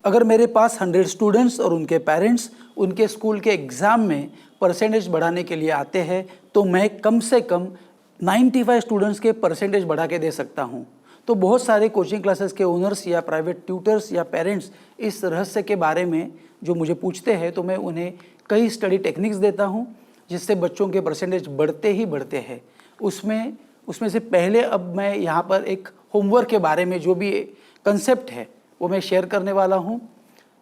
अगर मेरे पास 100 स्टूडेंट्स और उनके पेरेंट्स उनके स्कूल के एग्ज़ाम में परसेंटेज बढ़ाने के लिए आते हैं तो मैं कम से कम 95 स्टूडेंट्स के परसेंटेज बढ़ा के दे सकता हूँ। तो बहुत सारे कोचिंग क्लासेस के ओनर्स या प्राइवेट ट्यूटर्स या पेरेंट्स इस रहस्य के बारे में जो मुझे पूछते हैं तो मैं उन्हें कई स्टडी टेक्निक्स देता हूँ जिससे बच्चों के परसेंटेज बढ़ते ही बढ़ते हैं। उसमें से पहले अब मैं यहाँ पर एक होमवर्क के बारे में जो भी कंसेप्ट है वो मैं शेयर करने वाला हूँ।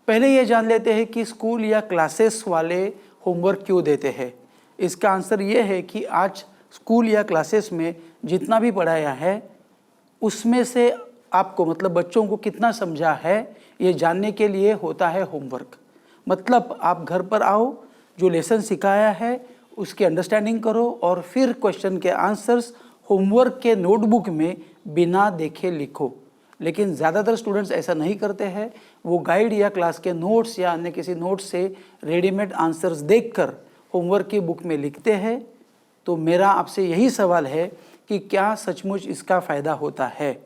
पहले ये जान लेते हैं कि स्कूल या क्लासेस वाले होमवर्क क्यों देते हैं। इसका आंसर ये है कि आज स्कूल या क्लासेस में जितना भी पढ़ाया है उसमें से आपको मतलब बच्चों को कितना समझा है ये जानने के लिए होता है होमवर्क। मतलब आप घर पर आओ, जो लेसन सिखाया है उसकी अंडरस्टैंडिंग करो और फिर क्वेश्चन के आंसर्स होमवर्क के नोटबुक में बिना देखे लिखो। लेकिन ज़्यादातर स्टूडेंट्स ऐसा नहीं करते हैं, वो गाइड या क्लास के नोट्स या अन्य किसी नोट्स से रेडीमेड आंसर्स देखकर होमवर्क की बुक में लिखते हैं। तो मेरा आपसे यही सवाल है कि क्या सचमुच इसका फ़ायदा होता है?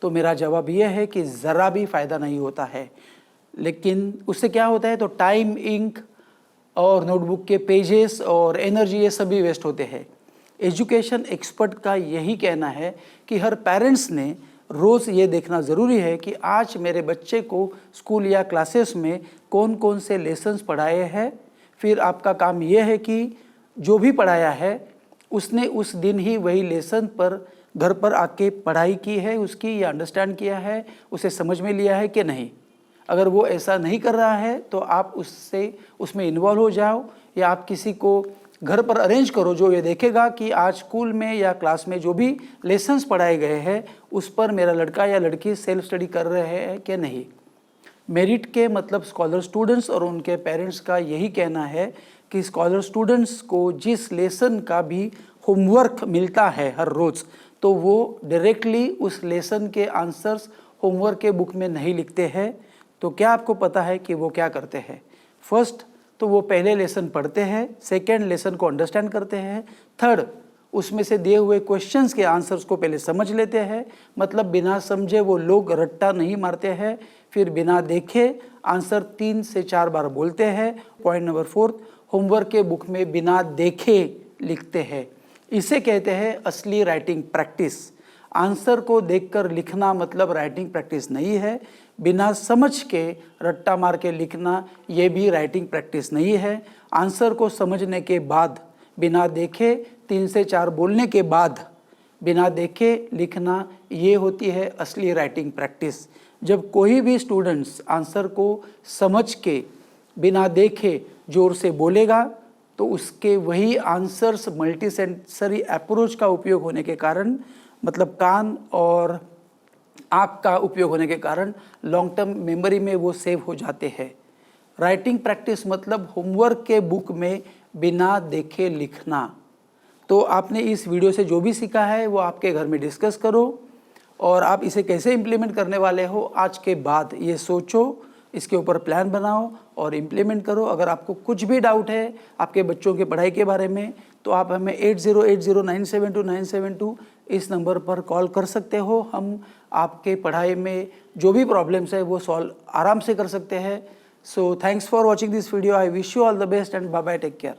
तो मेरा जवाब यह है कि ज़रा भी फ़ायदा नहीं होता है। लेकिन उससे क्या होता है तो टाइम, इंक और नोटबुक के पेजेस और एनर्जी ये सभी वेस्ट होते हैं। एजुकेशन एक्सपर्ट का यही कहना है कि हर पेरेंट्स ने रोज़ ये देखना ज़रूरी है कि आज मेरे बच्चे को स्कूल या क्लासेस में कौन कौन से लेसन्स पढ़ाए हैं। फिर आपका काम यह है कि जो भी पढ़ाया है उसने उस दिन ही वही लेसन पर घर पर आके पढ़ाई की है उसकी, या अंडरस्टैंड किया है, उसे समझ में लिया है कि नहीं। अगर वो ऐसा नहीं कर रहा है तो आप उसमें इन्वॉल्व हो जाओ या आप किसी को घर पर अरेंज करो जो ये देखेगा कि आज स्कूल में या क्लास में जो भी लेसन्स पढ़ाए गए हैं उस पर मेरा लड़का या लड़की सेल्फ स्टडी कर रहे हैं कि नहीं। मेरिट के मतलब स्कॉलर स्टूडेंट्स और उनके पेरेंट्स का यही कहना है कि स्कॉलर स्टूडेंट्स को जिस लेसन का भी होमवर्क मिलता है हर रोज़ तो वो डायरेक्टली उस लेसन के आंसर्स होमवर्क के बुक में नहीं लिखते हैं। तो क्या आपको पता है कि वो क्या करते हैं? फर्स्ट तो वो पहले लेसन पढ़ते हैं, सेकेंड लेसन को अंडरस्टैंड करते हैं, थर्ड उसमें से दिए हुए क्वेश्चंस के आंसर्स को पहले समझ लेते हैं। मतलब बिना समझे वो लोग रट्टा नहीं मारते हैं। फिर बिना देखे आंसर 3 से 4 बार बोलते हैं। पॉइंट नंबर 4, होमवर्क के बुक में बिना देखे लिखते हैं। इसे कहते हैं असली राइटिंग प्रैक्टिस। आंसर को देखकर लिखना मतलब राइटिंग प्रैक्टिस नहीं है। बिना समझ के रट्टा मार के लिखना ये भी राइटिंग प्रैक्टिस नहीं है। आंसर को समझने के बाद बिना देखे 3 से 4 बोलने के बाद बिना देखे लिखना ये होती है असली राइटिंग प्रैक्टिस। जब कोई भी स्टूडेंट्स आंसर को समझ के बिना देखे जोर से बोलेगा तो उसके वही आंसर्स मल्टी सेंसरी अप्रोच का उपयोग होने के कारण मतलब कान और आँख का उपयोग होने के कारण लॉन्ग टर्म मेमोरी में वो सेव हो जाते हैं। राइटिंग प्रैक्टिस मतलब होमवर्क के बुक में बिना देखे लिखना। तो आपने इस वीडियो से जो भी सीखा है वो आपके घर में डिस्कस करो और आप इसे कैसे इम्प्लीमेंट करने वाले हो आज के बाद ये सोचो, इसके ऊपर प्लान बनाओ और इम्प्लीमेंट करो। अगर आपको कुछ भी डाउट है आपके बच्चों की पढ़ाई के बारे में तो आप हमें 8080972972 इस नंबर पर कॉल कर सकते हो। हम आपके पढ़ाई में जो भी प्रॉब्लम्स है वो सॉल्व आराम से कर सकते हैं। So thanks for watching this video. I wish you all the best and bye bye, take care.